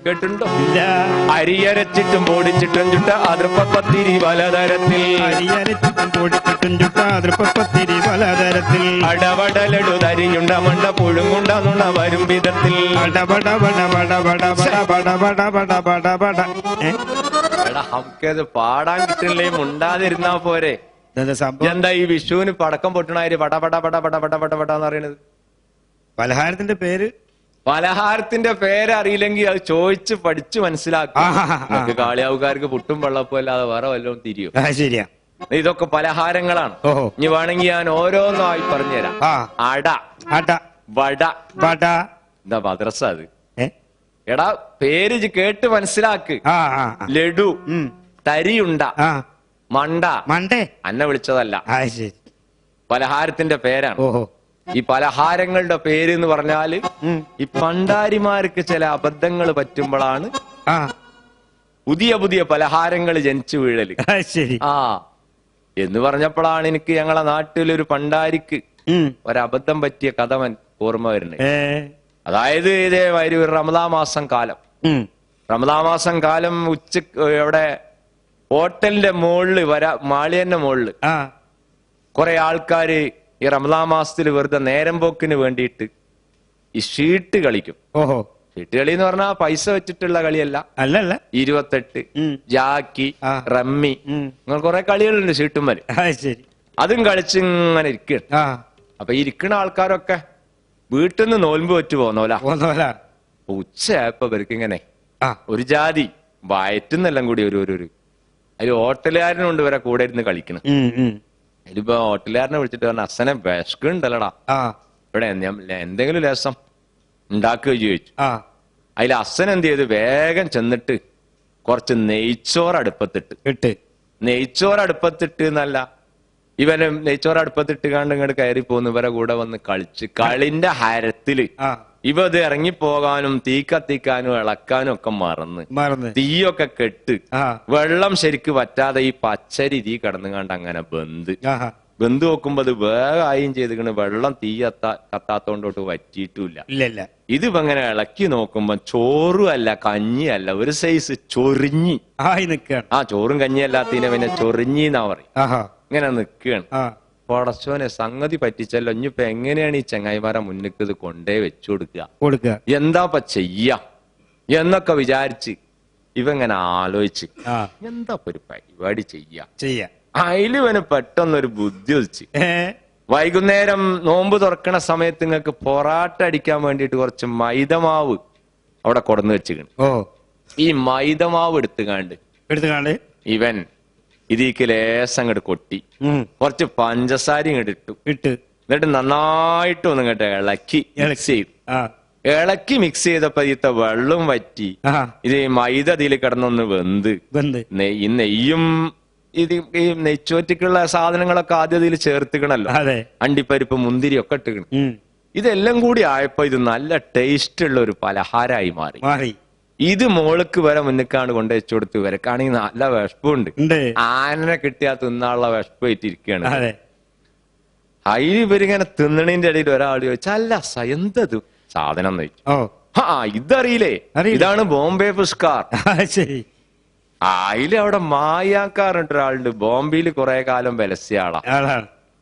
കേട്ടിട്ടുണ്ടോ? ഇല്ല. അരിയരച്ചിട്ടും പൊടിച്ചിട്ടും ചുട്ട അതിർപ്പത്തിരി പലതരത്തിൽ. അരിയരച്ചിട്ടും പൊടിച്ചിട്ടും ചുട്ട അതിർപ്പത്തിരി പലതരത്തിൽ. അടവടലടു തരിയുണ്ട മണ്ട പുഴുങ്ങുണ്ട നുണ വരും വിധത്തിൽ. എടാ നമുക്കത് പാടാൻ കിട്ടില്ലേ, മുണ്ടാതിരുന്നാ പോരെ. എന്താ ഈ വിഷുവിന് പടക്കം പൊട്ടണാര് പട പട പട പട പട പട പടാന്ന് പറയണത്? പലഹാരത്തിന്റെ പേര്, പലഹാരത്തിന്റെ പേരറിയില്ലെങ്കിൽ അത് ചോദിച്ച് പഠിച്ചു മനസ്സിലാക്കും. കാളിയാവുകാർക്ക് പുട്ടും വെള്ളപ്പോ അല്ലാതെ വേറെ വല്ലതും തിരിയോ? ശരിയാ, ഇതൊക്കെ പലഹാരങ്ങളാണ്. ഇനി വേണമെങ്കിൽ ഞാൻ ഓരോന്നായി പറഞ്ഞുതരാം. അട, അട, വട, വട. എന്താ മദ്രസ അത്? എടാ പേര് കേട്ട് മനസ്സിലാക്ക്. ലഡു, തരിയുണ്ട, മണ്ട. മണ്ടേ അന്നെ വിളിച്ചതല്ല, ശരി, പലഹാരത്തിന്റെ പേരാണ്. ഈ പലഹാരങ്ങളുടെ പേര് എന്ന് പറഞ്ഞാല് ഈ പണ്ടാരിമാർക്ക് ചില അബദ്ധങ്ങൾ പറ്റുമ്പോഴാണ് പുതിയ പുതിയ പലഹാരങ്ങൾ ജനിച്ചു വീഴല്. ശരി. എന്ന് പറഞ്ഞപ്പോഴാണ് എനിക്ക് ഞങ്ങളെ നാട്ടിലൊരു പണ്ടാരിക്ക് ഒരബദ്ധം പറ്റിയ കഥ ഓർമ്മ വരുന്നത്. അതായത് ഇതേമാതിരി ഒരു റമദാൻ മാസം കാലം, റമദാൻ മാസം കാലം എവിടെ ഹോട്ടലിന്റെ മുകളില് മാളിയന്റെ മുകളില് കുറെ ആൾക്കാര് ഈ റമദാൻ മാസത്തിൽ വെറുതെ നേരം പോക്കിന് വേണ്ടിയിട്ട് ഈ ഷീട്ട് കളിക്കും. ഷീട്ട് കളി എന്ന് പറഞ്ഞാൽ പൈസ വെച്ചിട്ടുള്ള കളിയല്ല, അല്ലല്ല, 28, ജാക്കി, റമ്മി, അങ്ങനെ കുറെ കളികളുണ്ട് ഷീട്ടുമ്മല്. അതും കളിച്ചിങ്ങനെ ഇരിക്കണം. അപ്പൊ ഇരിക്കുന്ന ആൾക്കാരൊക്കെ വീട്ടിൽ നിന്ന് നോൽമ്പ് വെച്ച് പോന്നോല. ഉച്ചയായപ്പോ ഇവർക്ക് ഇങ്ങനെ ഒരു ജാതി വയറ്റുന്നെല്ലാം കൂടി ഒരു അതിൽ ഹോട്ടലുകാരനുണ്ട് ഇവരെ കൂടെ ഇരുന്ന് കളിക്കണം. അതിലിപ്പോ ഹോട്ടലുകാരനെ വിളിച്ചിട്ട് പറഞ്ഞ അച്ഛനെ വിശക്കുണ്ടല്ലടാ, ഇവിടെ എന്തെങ്കിലും ലേസം ഉണ്ടാക്കുക ചോദിച്ചു. അതിൽ അച്ഛൻ എന്ത് ചെയ്ത് വേഗം ചെന്നിട്ട് കുറച്ച് നെയ്ച്ചോറ് അടുപ്പത്തിട്ട് എന്നല്ല, ഇവന് നെയ്ച്ചോറ് അടുപ്പത്തിട്ട് കണ്ട് ഇങ്ങോട്ട് കയറി പോന്ന് ഇവരെ കൂടെ വന്ന് കളിച്ച് കളിന്റെ ഹരത്തില് ഇവ ഇത് ഇറങ്ങിപ്പോകാനും തീ കത്തിക്കാനും ഇളക്കാനും ഒക്കെ മറന്ന് തീയൊക്കെ കെട്ട് വെള്ളം ശരിക്ക് പറ്റാതെ ഈ പച്ചരി തീ കടന്നുകാണ്ട് അങ്ങനെ ബന്ധു നോക്കുമ്പോ അത് വേഗം ചെയ്തിക്കണ്. വെള്ളം തീ കത്താത്തോണ്ടോട്ട് വറ്റിയിട്ടില്ല. ഇതിപ്പോ ഇങ്ങനെ ഇളക്കി നോക്കുമ്പോ ചോറും അല്ല കഞ്ഞിയല്ല, ഒരു സൈസ് ചൊറിഞ്ഞി. ചോറും കഞ്ഞിയല്ലാത്തതിനെ പിന്നെ ചൊറിഞ്ഞിന്നാ പറയും. ഇങ്ങനെ നിക്കുകയാണ്. പടച്ചോനെ സംഗതി പറ്റിച്ചല്ലോ, ഇനിയിപ്പോ എങ്ങനെയാണ് ഈ ചങ്ങായിമാരെ മുന്നിക്ക് ഇത് കൊണ്ടേ വെച്ചു കൊടുക്കുക, എന്താപ്പ ചെയ്യാ എന്നൊക്കെ വിചാരിച്ച് ഇവങ്ങനെ ആലോചിച്ച് എന്താ ഒരു പരിപാടി ചെയ്യാ. അതിലിവന് പെട്ടെന്നൊരു ബുദ്ധി വെച്ച്, വൈകുന്നേരം നോമ്പ് തുറക്കണ സമയത്ത് നിങ്ങൾക്ക് പൊറാട്ട അടിക്കാൻ വേണ്ടിയിട്ട് കുറച്ച് മൈദമാവ് അവിടെ കൊടുന്ന് വെച്ചിക്കണ്. ഈ മൈദമാവ് എടുത്തുകാണ്ട് ഇവൻ ഇതിക്ക് ലേസം അങ്ങോട്ട് കൊട്ടി കുറച്ച് പഞ്ചസാര ഇങ്ങോട്ട് ഇട്ടു. എന്നിട്ട് നന്നായിട്ട് ഒന്ന് ഇങ്ങോട്ട് ഇളക്കി മിക്സ് ചെയ്തപ്പോ ഇതിത്തെ വെള്ളം വറ്റി. ഇത് മൈദ ഇതിൽ കിടന്നൊന്ന് വെന്ത് ഈ നെയ്യും ഈ നെയ്ച്ചോറ്റിക്കുള്ള സാധനങ്ങളൊക്കെ ആദ്യം ഇതിൽ ചേർത്തിക്കണല്ലോ, അണ്ടിപ്പരിപ്പ് മുന്തിരി ഒക്കെ ഇട്ടുകണം. ഇതെല്ലാം കൂടി ആയപ്പോ ഇത് നല്ല ടേസ്റ്റ് ഉള്ള ഒരു പലഹാരമായി മാറി. ഇത് മോൾക്ക് വരെ മുന്നിക്കാണ് കൊണ്ട് വെച്ചു കൊടുത്ത് ഇവരക്കാണെങ്കിൽ നല്ല വിഷപ്പുണ്ട്. ആനനെ കിട്ടിയാൽ തിന്നാനുള്ള വിഷപ്പായിട്ടിരിക്കുകയാണ്. അതിൽ ഇവരിങ്ങനെ തിന്നണിന്റെ ഇടയിൽ ഒരാൾ ചോദിച്ചാൽ അല്ല എന്തത് സാധനം എന്ന് ചോദിച്ചു. ഇതറിയില്ലേ, ഇതാണ് ബോംബെ പുഷ്കാർ. അതിലവിടെ മായാക്കാറുണ്ട് ഒരാളുണ്ട്, ബോംബെയിൽ കുറെ കാലം വിലസിയ ആളാണ്.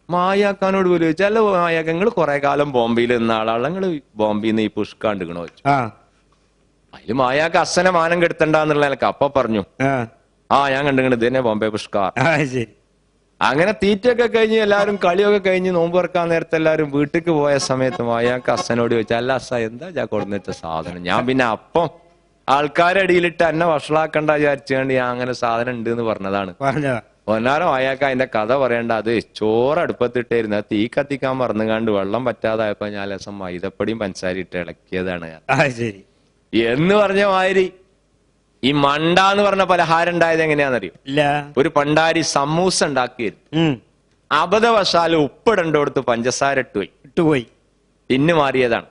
മായാക്കാനോട് പോലും ചോദിച്ചാൽ അല്ല മായാക്ക നിങ്ങൾ കുറെ കാലം ബോംബെയിൽ നിന്ന ആളാണ്, നിങ്ങള് ബോംബെന്ന് ഈ പുഷ്കാണ്ടിക്കണോ ചോദിച്ചു. അതില് മായാക്ക് അച്ഛനെ മാനം കെടുത്തണ്ടെന്നുള്ള എനിക്ക് അപ്പൊ പറഞ്ഞു, ഞാൻ കണ്ടിങ്ങനെ ഇത് തന്നെ ബോംബെ പുഷ്കാർ. അങ്ങനെ തീറ്റയൊക്കെ കഴിഞ്ഞ് എല്ലാരും കളിയൊക്കെ കഴിഞ്ഞ് നോമ്പ് തുറക്കാൻ നേരത്തെ എല്ലാരും വീട്ടിക്ക് പോയ സമയത്ത് മായാക്ക് അച്ഛനോട് ചോദിച്ചാൽ അല്ല അച്ഛ എന്താ കൊടുന്നു വെച്ച സാധനം. ഞാൻ പിന്നെ അപ്പം ആൾക്കാരടിയിലിട്ട് എന്നെ വഷളാക്കണ്ട വിചാരിച്ചുകൊണ്ട് ഞാൻ അങ്ങനെ സാധനം ഉണ്ട് എന്ന് പറഞ്ഞതാണ്. പൊന്നാരം മായാക്ക അതിന്റെ കഥ പറയണ്ട, അത് ചോറ് അടുപ്പത്തിട്ടായിരുന്നു, തീ കത്തിക്കാൻ മറന്നുകാണ്ട് വെള്ളം പറ്റാതായപ്പോ ഞാൻ ലേസം മൈദപ്പൊടിയും പഞ്ചസാര ഇട്ട് ഇളക്കിയതാണ് എന്ന് പറഞ്ഞ മാതിരി. ഈ മണ്ട എന്ന് പറഞ്ഞ പലഹാരം ഉണ്ടായത് എങ്ങനെയാണെന്നറിയോ? ഒരു പണ്ടാരി സമൂസ ഉണ്ടാക്കിയിരുന്നു. അബദ്ധവശാല് ഉപ്പിടണ്ടോടത്ത് പഞ്ചസാര ഇട്ടുപോയി തിന്നു മാറിയതാണ്.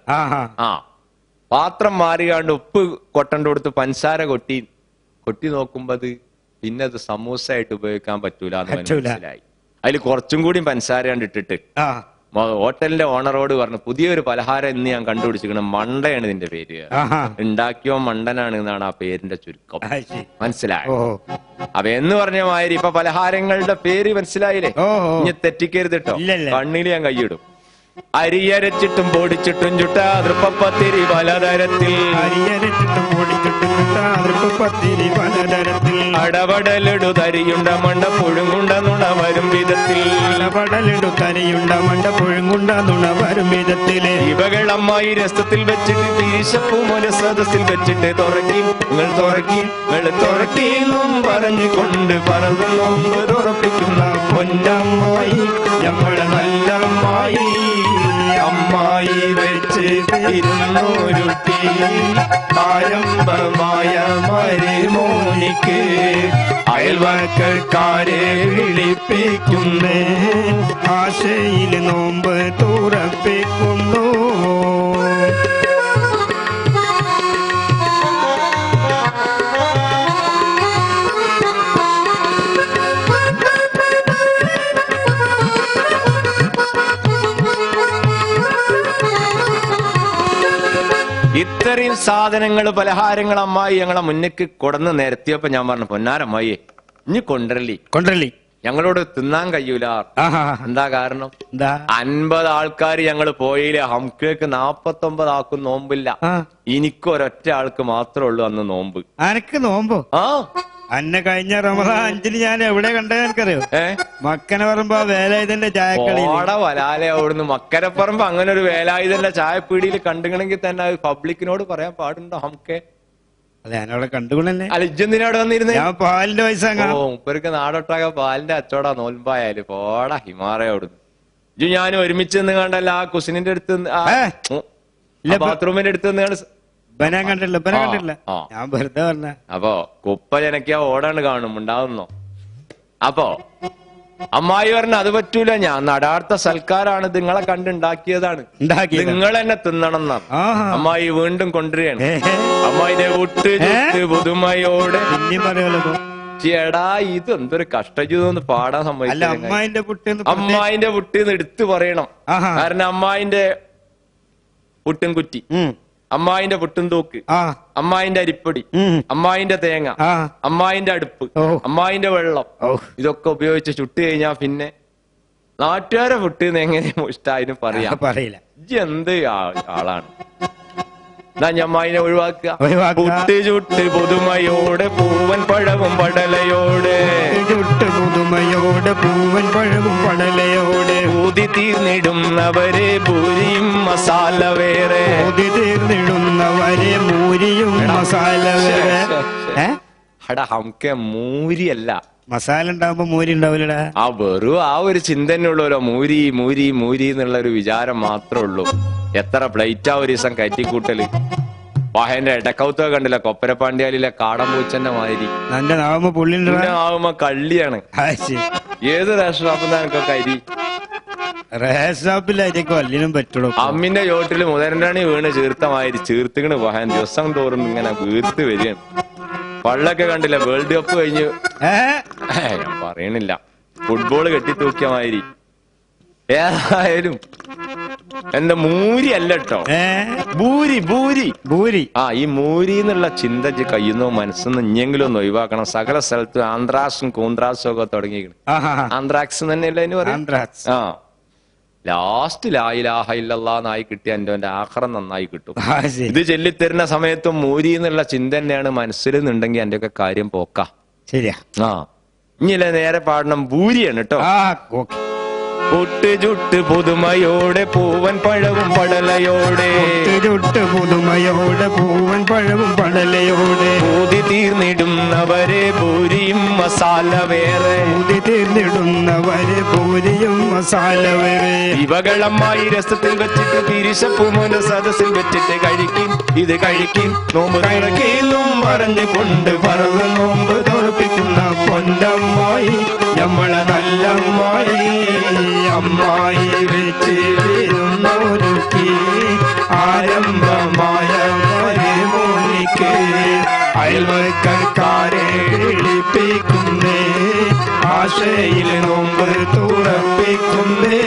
പാത്രം മാറിയാണ്ട് ഉപ്പ് കൊട്ടണ്ടോടത്ത് പഞ്ചസാര കൊട്ടി നോക്കുമ്പോ അത് പിന്നെ അത് സമൂസ ആയിട്ട് ഉപയോഗിക്കാൻ പറ്റൂല എന്ന് മനസ്സിലായി. അതിൽ കുറച്ചും കൂടി പഞ്ചസാര കണ്ടിട്ടിട്ട് ഹോട്ടലിന്റെ ഓണറോട് പറഞ്ഞു, പുതിയൊരു പലഹാരം ഇന്ന് ഞാൻ കണ്ടുപിടിച്ചിരിക്കണം, മണ്ടയാണ് ഇതിന്റെ പേര്. ഉണ്ടാക്കിയോ മണ്ടനാണ് എന്നാണ് ആ പേരിന്റെ ചുരുക്കം. മനസ്സിലായോ? അപ്പൊ എന്ന് പറഞ്ഞ മാതിരി ഇപ്പൊ പലഹാരങ്ങളുടെ പേര് മനസ്സിലായില്ലേ? ഇനി തെറ്റിക്കരുത് കേട്ടോ, കണ്ണിൽ ഞാൻ കൈയിടും. അരിയരച്ചിട്ടും പൊടിച്ചിട്ടും ചുട്ട തൃപ്പപ്പത്തിരി പലതരത്തിൽ, അടപടലിടു തരിയുണ്ട മണ്ട പുഴുങ്ങുണ്ട നുണ വരും വിധത്തിൽ, ഇവകളമ്മായി രസത്തിൽ വെച്ചിട്ട് തീശപ്പൂമൊരു സദസ്സിൽ വെച്ചിട്ട് തുറക്കി തുറക്കിന്നും പറഞ്ഞുകൊണ്ട് പറന്നു തുറപ്പിക്കുന്ന പൊന്നമ്മായി നമ്മളെ നല്ല അമ്മായി. അമ്മായി വെച്ച് ഇരുന്നൂരുട്ടി ആരംഭമായ മരുമോനിക്ക് അയൽവക്കാരെ വിളിപ്പിക്കുന്നേ, ആശയിൽ നോമ്പ് തുറപ്പിക്കുന്നു. ഇത്രയും സാധനങ്ങൾ പലഹാരങ്ങൾ അമ്മായി ഞങ്ങളെ മുന്നിക്ക് കൊടന്ന് നിരത്തിയപ്പോ ഞാൻ പറഞ്ഞു, പൊന്നാരമ്മായി ഇനി കൊണ്ടരലി ഞങ്ങളോട് തിന്നാൻ കഴിയൂല. എന്താ കാരണം? 50 ആൾക്കാർ ഞങ്ങള് പോയില്ലേ, ഹംകേക്ക് 49 ആക്കും നോമ്പില്ല. എനിക്കൊരൊറ്റ ആൾക്ക് മാത്രമേ ഉള്ളൂ അന്ന് നോമ്പ്. അനക്ക് നോമ്പോ? അന്നെ കഴിഞ്ഞ റമദാൻ 5-ന് ഞാൻ എവിടെ കണ്ടത് എനിക്കറിയോ? മക്കനപ്പറമ്പ് വേലായുധന്റെ ചായക്കട. വലാലെ അവിടുന്ന് മക്കരപ്പറമ്പ് അങ്ങനെ ഒരു വേലായുധന്റെ ചായപ്പീടിയിൽ കണ്ടുകണമെങ്കിൽ തന്നെ അത് പബ്ലിക്കിനോട് പറയാൻ പാടുണ്ടോ? ഹംകെ അതെ, ഞാനവിടെ കണ്ടുകൊണ്ടല്ലേ. അല്ല, ഇജ്ജെന്തിനവിടെ വന്നിരുന്നേ? ഞാൻ പാലിന്റെ പൈസ. മുപ്പർക്ക് നാടൊട്ടാക പാലിന്റെ അച്ചോടാ നോൽമ്പായാലും പോടാ ഹിമാറ അവിടുന്ന്. ഇജ്ജു ഞാനും ഒരുമിച്ച് നിന്ന് കണ്ടല്ല ആ കുസിനിന്റെ അടുത്ത്, ബാത്റൂമിന്റെ അടുത്ത് നിന്ന് ഞാൻ കണ്ടില്ല. ഞാൻ വെറുതെ പറഞ്ഞ. അപ്പൊ കുപ്പ ജനക്കാ ഓടാണ് കാണും ഉണ്ടാവുന്നോ. അപ്പൊ അമ്മായി പറഞ്ഞ അത് പറ്റൂല, ഞാൻ നടാർത്ത സൽക്കാരാണ്, നിങ്ങളെ കണ്ടുണ്ടാക്കിയതാണ്, നിങ്ങൾ എന്നെ തിന്നണം എന്നാണ്. അമ്മായി വീണ്ടും കൊണ്ടുവരികയാണ്. അമ്മായിന്റെ പുതുമയോടെ ചേടാ ഇത് എന്തൊരു കഷ്ടജീവിതം പാടാൻ സമ്മതിക്കില്ല. അമ്മായിന്റെ പുട്ടിന്ന് എടുത്തു പറയണം. കാരണം അമ്മായിന്റെ പുട്ടും കുറ്റി, അമ്മായിന്റെ പുട്ടും തൂക്ക്, അമ്മായിന്റെ അരിപ്പൊടി, അമ്മായിന്റെ തേങ്ങ, അമ്മായിന്റെ അടുപ്പ്, അമ്മായിന്റെ വെള്ളം, ഇതൊക്കെ ഉപയോഗിച്ച് ചുട്ട് കഴിഞ്ഞാ പിന്നെ നാട്ടുകാരെ പുട്ടിന്ന് എങ്ങനെ ഇഷ്ടായാലും പറയില്ല. എന്ത് ആളാണ്. അമ്മായിനെ ഒഴിവാക്കുക. പുട്ട് ചുട്ട് പുതുമയോടെ പൂവൻ പഴവും പടലയോടെ, ഊതി തീർന്നിടുന്നവരെ പൂരിയും മസാല വേറെ, ഹംകെ മൂരിയല്ല, മസാല ഉണ്ടാവുമ്പോ മൂരി ഉണ്ടാവില്ലടാ. ആ വെറും ആ ഒരു ചിന്തനുള്ളൂല്ലോ, മൂരി മൂരി മൂരി എന്നുള്ള ഒരു വിചാരം മാത്രമേ ഉള്ളൂ. എത്ര പ്ലേറ്റാ ഒരു ദിവസം കയറ്റിക്കൂട്ടല്. വാഹന്റെ ഇടക്കൗത്തൊക്കെ കണ്ടില്ല, കൊപ്പരപ്പാണ്ഡ്യാലിലെ കാടമ്പൂച്ചന്റെ മാതിരി. ആവുമ്പോ കള്ളിയാണ്. ഏത് റേഷൻ കരി റേഷാപ്പിലും പറ്റുള്ളൂ. അമ്മിന്റെ ചോട്ടില് മുതരണ്ടാണി വീണ് ചീർത്ത മാതിരി ചീർത്തുകണ് വാഹൻ. ദിവസം തോറും ഇങ്ങനെ വീർത്ത് വരികയാണ്. പള്ളൊക്കെ കണ്ടില്ല, വേൾഡ് കപ്പ് കഴിഞ്ഞ് ഞാൻ പറയണില്ല, ഫുട്ബോള് കെട്ടിത്തൂക്കിയ മാതിരി. ഏതായാലും എന്താ മൂരി അല്ല കേട്ടോ, ഭൂരി ഭൂരി ഭൂരി. ഈ മൂരി എന്നുള്ള ചിന്ത കയ്യുന്നോ മനസ്സൊന്നും ഇഞ്ഞെങ്കിലും ഒന്ന് ഒഴിവാക്കണം. സകല സ്ഥലത്തും ആന്ത്രാക്സും കൂന്ത്രാക്സും ഒക്കെ തുടങ്ങിയിരിക്കണം. ആന്ത്രാക്സ് തന്നെയല്ലേ അതിന് പറയാം. ലാസ്റ്റ് ലാ ഇലാഹ ഇല്ലല്ലാഹ് കിട്ടിയ എന്റെ ആഖിറം നന്നായി കിട്ടും. ഇത് ചൊല്ലിത്തരുന്ന സമയത്തും മൂരി എന്നുള്ള ചിന്ത തന്നെയാണ് മനസ്സിൽ നിന്നുണ്ടെങ്കിൽ എന്റെ ഒക്കെ കാര്യം പോക്ക. ശരിയാ. ഇനിയല്ലേ നേരെ പാടണം ഭൂരിയാണ് കേട്ടോ. പുട്ട് ചുട്ട് പുതുമയോടെ പൂവൻ പഴവും പടലയോടെ, ഊതി തീർന്നിടുന്നവരെ പൂരിയും മസാല വേറെ, ഇവകളമ്മായി രസത്തിൽ വെച്ചിട്ട് തിരിശപ്പൂമോന്റെ സദസ്സിൽ വെച്ചിട്ട് കഴിക്കും ഇത് കഴിക്കും നോമ്പ് കഴിക്കും പറഞ്ഞുകൊണ്ട് പറന്ന് നോമ്പ് തോൽപ്പിക്കുന്ന പൊന്നമ്മായി നമ്മളെ നല്ല അമ്മായി. അമ്മായി വെച്ച് വരുന്നൊരുക്കി ആരംഭമായ മരുമോനിക്ക് അയൽവക്കാരെ വിളിപ്പിക്കുന്നേ, ആശയിൽ നോമ്പ് തുറപ്പിക്കുന്നേ.